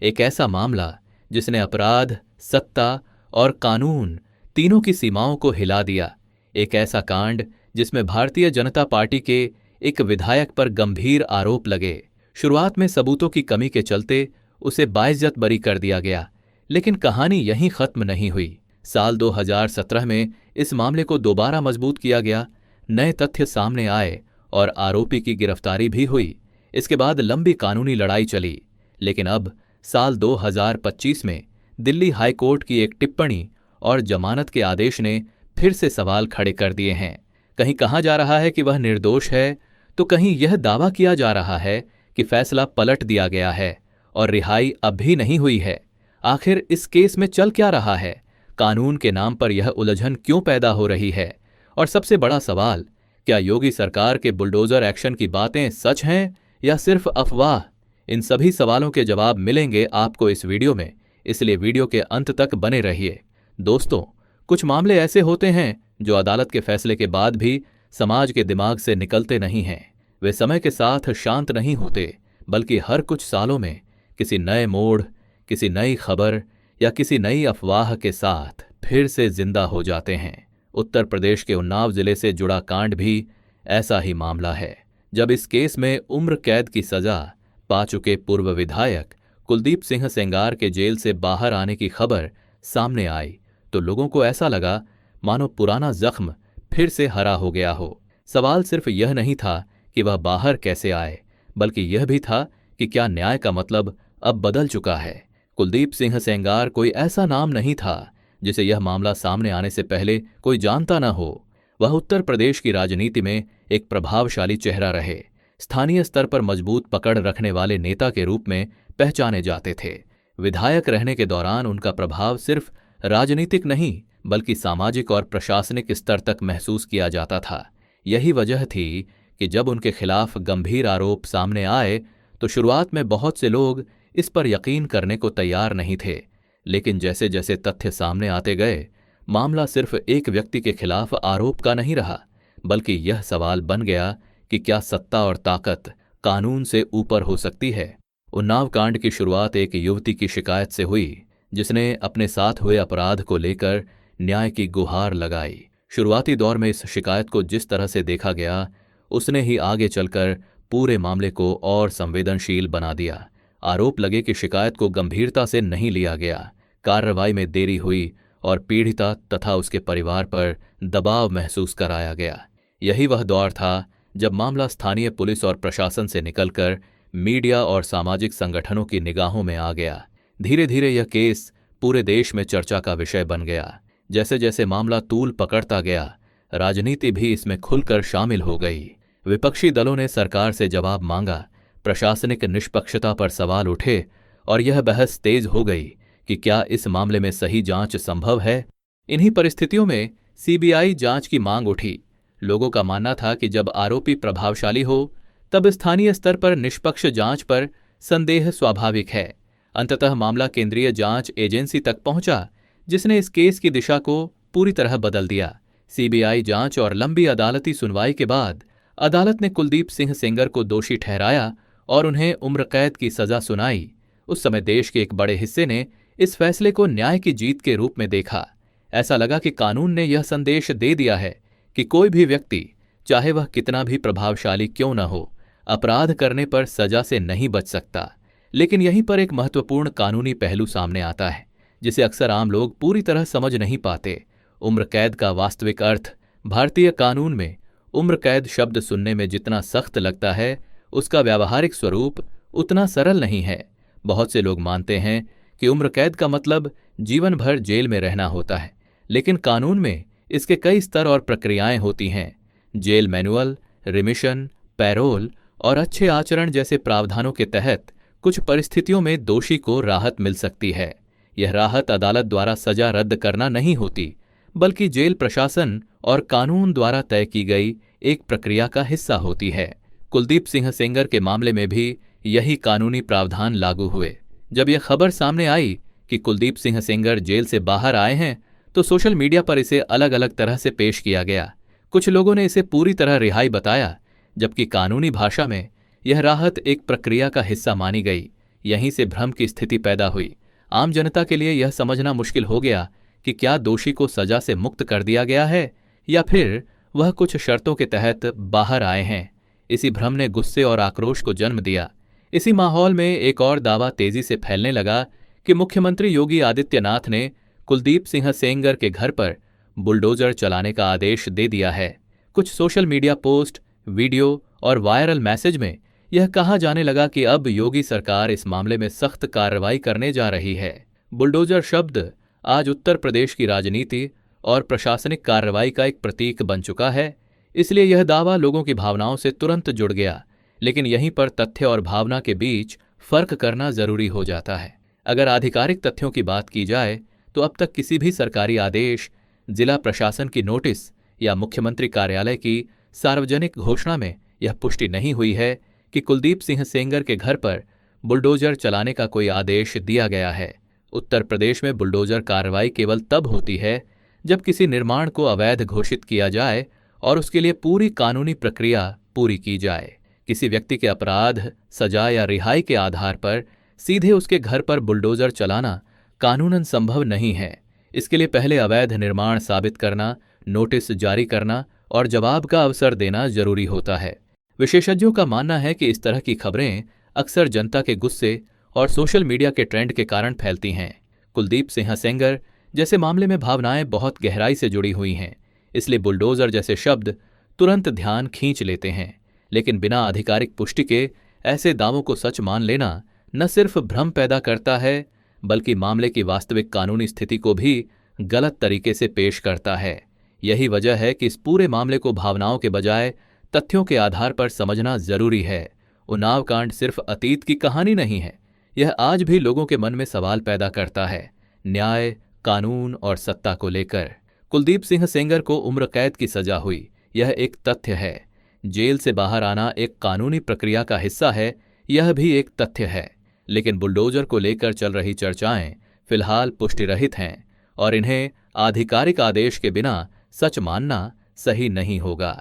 एक ऐसा मामला जिसने अपराध, सत्ता और कानून तीनों की सीमाओं को हिला दिया। एक ऐसा कांड जिसमें भारतीय जनता पार्टी के एक विधायक पर गंभीर आरोप लगे। शुरुआत में सबूतों की कमी के चलते उसे बाइज्जत बरी कर दिया गया, लेकिन कहानी यहीं खत्म नहीं हुई। साल 2017 में इस मामले को दोबारा मजबूत किया गया, नए तथ्य सामने आए और आरोपी की गिरफ्तारी भी हुई। इसके बाद लंबी कानूनी लड़ाई चली, लेकिन अब साल 2025 में दिल्ली हाई कोर्ट की एक टिप्पणी और जमानत के आदेश ने फिर से सवाल खड़े कर दिए हैं। कहीं कहा जा रहा है कि वह निर्दोष है, तो कहीं यह दावा किया जा रहा है कि फैसला पलट दिया गया है और रिहाई अब भी नहीं हुई है। आखिर इस केस में चल क्या रहा है? कानून के नाम पर यह उलझन क्यों पैदा हो रही है? और सबसे बड़ा सवाल, क्या योगी सरकार के बुलडोजर एक्शन की बातें सच हैं या सिर्फ अफवाह? इन सभी सवालों के जवाब मिलेंगे आपको इस वीडियो में, इसलिए वीडियो के अंत तक बने रहिए। दोस्तों, कुछ मामले ऐसे होते हैं जो अदालत के फैसले के बाद भी समाज के दिमाग से निकलते नहीं हैं। वे समय के साथ शांत नहीं होते, बल्कि हर कुछ सालों में किसी नए मोड़, किसी नई खबर या किसी नई अफवाह के साथ फिर से जिंदा हो जाते हैं। उत्तर प्रदेश के उन्नाव जिले से जुड़ा कांड भी ऐसा ही मामला है, जब इस केस में उम्र कैद की सजा पा चुके पूर्व विधायक कुलदीप सिंह सेंगार के जेल से बाहर आने की खबर सामने आई तो लोगों को ऐसा लगा मानो पुराना जख्म फिर से हरा हो गया हो। सवाल सिर्फ यह नहीं था कि वह बाहर कैसे आए, बल्कि यह भी था कि क्या न्याय का मतलब अब बदल चुका है। कुलदीप सिंह सेंगार कोई ऐसा नाम नहीं था जिसे यह मामला सामने आने से पहले कोई जानता न हो। वह उत्तर प्रदेश की राजनीति में एक प्रभावशाली चेहरा रहे, स्थानीय स्तर पर मजबूत पकड़ रखने वाले नेता के रूप में पहचाने जाते थे। विधायक रहने के दौरान उनका प्रभाव सिर्फ राजनीतिक नहीं, बल्कि सामाजिक और प्रशासनिक स्तर तक महसूस किया जाता था। यही वजह थी कि जब उनके खिलाफ गंभीर आरोप सामने आए तो शुरुआत में बहुत से लोग इस पर यकीन करने को तैयार नहीं थे, लेकिन जैसे जैसे तथ्य सामने आते गए, मामला सिर्फ एक व्यक्ति के खिलाफ आरोप का नहीं रहा, बल्कि यह सवाल बन गया कि क्या सत्ता और ताकत कानून से ऊपर हो सकती है। उन्नाव कांड की शुरुआत एक युवती की शिकायत से हुई, जिसने अपने साथ हुए अपराध को लेकर न्याय की गुहार लगाई। शुरुआती दौर में इस शिकायत को जिस तरह से देखा गया, उसने ही आगे चलकर पूरे मामले को और संवेदनशील बना दिया। आरोप लगे कि शिकायत को गंभीरता से नहीं लिया गया, कार्रवाई में देरी हुई और पीड़िता तथा उसके परिवार पर दबाव महसूस कराया गया। यही वह दौर था जब मामला स्थानीय पुलिस और प्रशासन से निकलकर मीडिया और सामाजिक संगठनों की निगाहों में आ गया। धीरे धीरे यह केस पूरे देश में चर्चा का विषय बन गया। जैसे जैसे मामला तूल पकड़ता गया, राजनीति भी इसमें खुलकर शामिल हो गई। विपक्षी दलों ने सरकार से जवाब मांगा, प्रशासनिक निष्पक्षता पर सवाल उठे और यह बहस तेज हो गई कि क्या इस मामले में सही जांच संभव है। इन्हीं परिस्थितियों में सीबीआई जांच की मांग उठी। लोगों का मानना था कि जब आरोपी प्रभावशाली हो, तब स्थानीय स्तर पर निष्पक्ष जांच पर संदेह स्वाभाविक है। अंततः मामला केंद्रीय जांच एजेंसी तक पहुंचा, जिसने इस केस की दिशा को पूरी तरह बदल दिया। सीबीआई जांच और लंबी अदालती सुनवाई के बाद अदालत ने कुलदीप सिंह सेंगर को दोषी ठहराया और उन्हें उम्र कैद की सजा सुनाई। उस समय देश के एक बड़े हिस्से ने इस फैसले को न्याय की जीत के रूप में देखा। ऐसा लगा कि कानून ने यह संदेश दे दिया है कि कोई भी व्यक्ति, चाहे वह कितना भी प्रभावशाली क्यों न हो, अपराध करने पर सजा से नहीं बच सकता। लेकिन यहीं पर एक महत्वपूर्ण कानूनी पहलू सामने आता है, जिसे अक्सर आम लोग पूरी तरह समझ नहीं पाते। उम्र कैद का वास्तविक अर्थ। भारतीय कानून में उम्र कैद शब्द सुनने में जितना सख्त लगता है, उसका व्यावहारिक स्वरूप उतना सरल नहीं है। बहुत से लोग मानते हैं कि उम्र कैद का मतलब जीवन भर जेल में रहना होता है, लेकिन कानून में इसके कई स्तर और प्रक्रियाएं होती हैं। जेल मैनुअल, रिमिशन, पैरोल और अच्छे आचरण जैसे प्रावधानों के तहत कुछ परिस्थितियों में दोषी को राहत मिल सकती है। यह राहत अदालत द्वारा सजा रद्द करना नहीं होती, बल्कि जेल प्रशासन और कानून द्वारा तय की गई एक प्रक्रिया का हिस्सा होती है। कुलदीप सिंह सेंगर के मामले में भी यही कानूनी प्रावधान लागू हुए। जब यह खबर सामने आई कि कुलदीप सिंह सेंगर जेल से बाहर आए हैं, तो सोशल मीडिया पर इसे अलग अलग तरह से पेश किया गया। कुछ लोगों ने इसे पूरी तरह रिहाई बताया, जबकि कानूनी भाषा में यह राहत एक प्रक्रिया का हिस्सा मानी गई, यहीं से भ्रम की स्थिति पैदा हुई। आम जनता के लिए यह समझना मुश्किल हो गया कि क्या दोषी को सजा से मुक्त कर दिया गया है या फिर वह कुछ शर्तों के तहत बाहर आए हैं। इसी भ्रम ने गुस्से और आक्रोश को जन्म दिया। इसी माहौल में एक और दावा तेजी से फैलने लगा कि मुख्यमंत्री योगी आदित्यनाथ ने कुलदीप सिंह सेंगर के घर पर बुलडोजर चलाने का आदेश दे दिया है। कुछ सोशल मीडिया पोस्ट, वीडियो और वायरल मैसेज में यह कहा जाने लगा कि अब योगी सरकार इस मामले में सख्त कार्रवाई करने जा रही है। बुलडोजर शब्द आज उत्तर प्रदेश की राजनीति और प्रशासनिक कार्रवाई का एक प्रतीक बन चुका है, इसलिए यह दावा लोगों की भावनाओं से तुरंत जुड़ गया। लेकिन यहीं पर तथ्य और भावना के बीच फर्क करना जरूरी हो जाता है। अगर आधिकारिक तथ्यों की बात की जाए तो अब तक किसी भी सरकारी आदेश, जिला प्रशासन की नोटिस या मुख्यमंत्री कार्यालय की सार्वजनिक घोषणा में यह पुष्टि नहीं हुई है कि कुलदीप सिंह सेंगर के घर पर बुलडोजर चलाने का कोई आदेश दिया गया है। उत्तर प्रदेश में बुलडोजर कार्रवाई केवल तब होती है जब किसी निर्माण को अवैध घोषित किया जाए और उसके लिए पूरी कानूनी प्रक्रिया पूरी की जाए। किसी व्यक्ति के अपराध, सजा या रिहाई के आधार पर सीधे उसके घर पर बुलडोजर चलाना कानूनन संभव नहीं है। इसके लिए पहले अवैध निर्माण साबित करना, नोटिस जारी करना और जवाब का अवसर देना जरूरी होता है। विशेषज्ञों का मानना है कि इस तरह की खबरें अक्सर जनता के गुस्से और सोशल मीडिया के ट्रेंड के कारण फैलती हैं। कुलदीप सिंह सेंगर जैसे मामले में भावनाएं बहुत गहराई से जुड़ी हुई हैं, इसलिए बुलडोजर जैसे शब्द तुरंत ध्यान खींच लेते हैं। लेकिन बिना आधिकारिक पुष्टि के ऐसे दावों को सच मान लेना न सिर्फ भ्रम पैदा करता है, बल्कि मामले की वास्तविक कानूनी स्थिति को भी गलत तरीके से पेश करता है। यही वजह है कि इस पूरे मामले को भावनाओं के बजाय तथ्यों के आधार पर समझना जरूरी है। उन्नाव कांड सिर्फ अतीत की कहानी नहीं है, यह आज भी लोगों के मन में सवाल पैदा करता है, न्याय, कानून और सत्ता को लेकर। कुलदीप सिंह सेंगर को उम्र कैद की सजा हुई, यह एक तथ्य है। जेल से बाहर आना एक कानूनी प्रक्रिया का हिस्सा है, यह भी एक तथ्य है। लेकिन बुलडोजर को लेकर चल रही चर्चाएं फिलहाल पुष्टि रहित हैं और इन्हें आधिकारिक आदेश के बिना सच मानना सही नहीं होगा।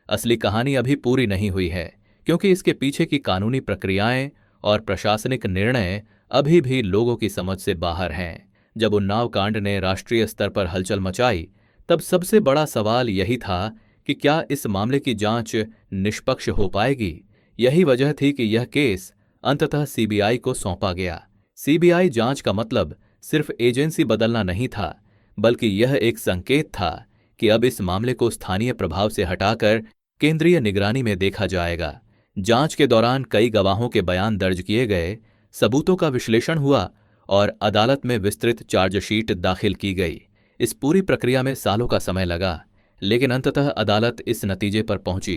असली कहानी अभी पूरी नहीं हुई है, क्योंकि इसके पीछे की कानूनी प्रक्रियाएं और प्रशासनिक निर्णय अभी भी लोगों की समझ से बाहर हैं। जब उन्नाव कांड ने राष्ट्रीय स्तर पर हलचल मचाई, तब सबसे बड़ा सवाल यही था कि क्या इस मामले की जांच निष्पक्ष हो पाएगी। यही वजह थी कि यह केस अंततः सीबीआई को सौंपा गया। सीबीआई जांच का मतलब सिर्फ एजेंसी बदलना नहीं था, बल्कि यह एक संकेत था कि अब इस मामले को स्थानीय प्रभाव से हटाकर केंद्रीय निगरानी में देखा जाएगा। जांच के दौरान कई गवाहों के बयान दर्ज किए गए, सबूतों का विश्लेषण हुआ और अदालत में विस्तृत चार्जशीट दाखिल की गई। इस पूरी प्रक्रिया में सालों का समय लगा, लेकिन अंततः अदालत इस नतीजे पर पहुंची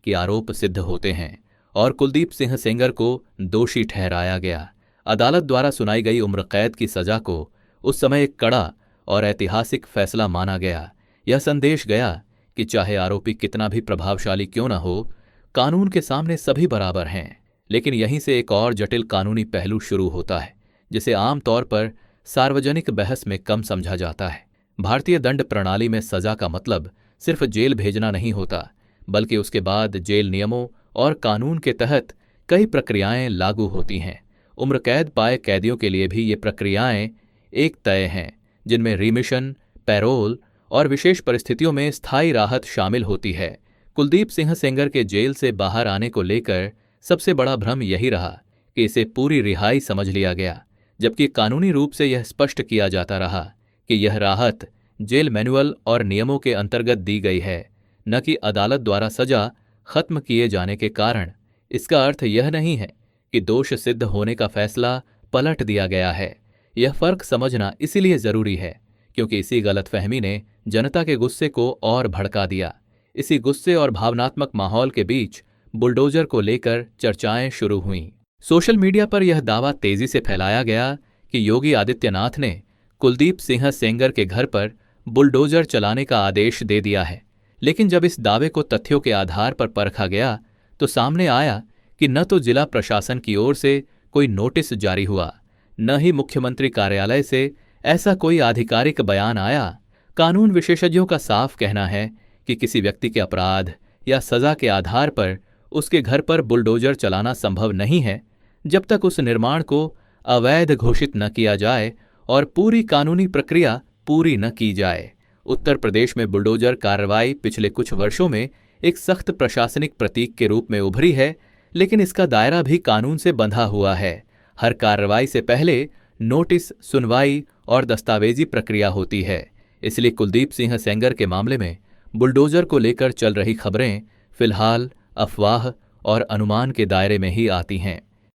कि आरोप सिद्ध होते हैं और कुलदीप सिंह सेंगर को दोषी ठहराया गया। अदालत द्वारा सुनाई गई उम्र कैद की सजा को उस समय एक कड़ा और ऐतिहासिक फैसला माना गया। यह संदेश गया कि चाहे आरोपी कितना भी प्रभावशाली क्यों न हो, कानून के सामने सभी बराबर हैं। लेकिन यहीं से एक और जटिल कानूनी पहलू शुरू होता है, जिसे आमतौर पर सार्वजनिक बहस में कम समझा जाता है। भारतीय दंड प्रणाली में सजा का मतलब सिर्फ जेल भेजना नहीं होता, बल्कि उसके बाद जेल नियमों और कानून के तहत कई प्रक्रियाएं लागू होती हैं। उम्र कैद पाए कैदियों के लिए भी ये प्रक्रियाएं एक तय हैं, जिनमें रिमिशन, पैरोल और विशेष परिस्थितियों में स्थायी राहत शामिल होती है। कुलदीप सिंह सेंगर के जेल से बाहर आने को लेकर सबसे बड़ा भ्रम यही रहा कि इसे पूरी रिहाई समझ लिया गया, जबकि कानूनी रूप से यह स्पष्ट किया जाता रहा कि यह राहत जेल मैनुअल और नियमों के अंतर्गत दी गई है, न कि अदालत द्वारा सजा खत्म किए जाने के कारण। इसका अर्थ यह नहीं है कि दोष सिद्ध होने का फैसला पलट दिया गया है। यह फर्क समझना इसीलिए जरूरी है क्योंकि इसी गलतफहमी ने जनता के गुस्से को और भड़का दिया। इसी गुस्से और भावनात्मक माहौल के बीच बुलडोजर को लेकर चर्चाएं शुरू हुईं। सोशल मीडिया पर यह दावा तेजी से फैलाया गया कि योगी आदित्यनाथ ने कुलदीप सिंह सेंगर के घर पर बुलडोजर चलाने का आदेश दे दिया है। लेकिन जब इस दावे को तथ्यों के आधार पर परखा गया तो सामने आया कि न तो जिला प्रशासन की ओर से कोई नोटिस जारी हुआ, न ही मुख्यमंत्री कार्यालय से ऐसा कोई आधिकारिक बयान आया। कानून विशेषज्ञों का साफ कहना है कि किसी व्यक्ति के अपराध या सजा के आधार पर उसके घर पर बुलडोजर चलाना संभव नहीं है जब तक उस निर्माण को अवैध घोषित न किया जाए और पूरी कानूनी प्रक्रिया पूरी न की जाए। उत्तर प्रदेश में बुलडोजर कार्रवाई पिछले कुछ वर्षों में एक सख्त प्रशासनिक प्रतीक के रूप में उभरी है, लेकिन इसका दायरा भी कानून से बंधा हुआ है। हर कार्रवाई से पहले नोटिस, सुनवाई और दस्तावेजी प्रक्रिया होती है। इसलिए कुलदीप सिंह सेंगर के मामले में बुलडोजर को लेकर चल रही खबरें फिलहाल अफवाह और अनुमान के दायरे में ही आती हैं।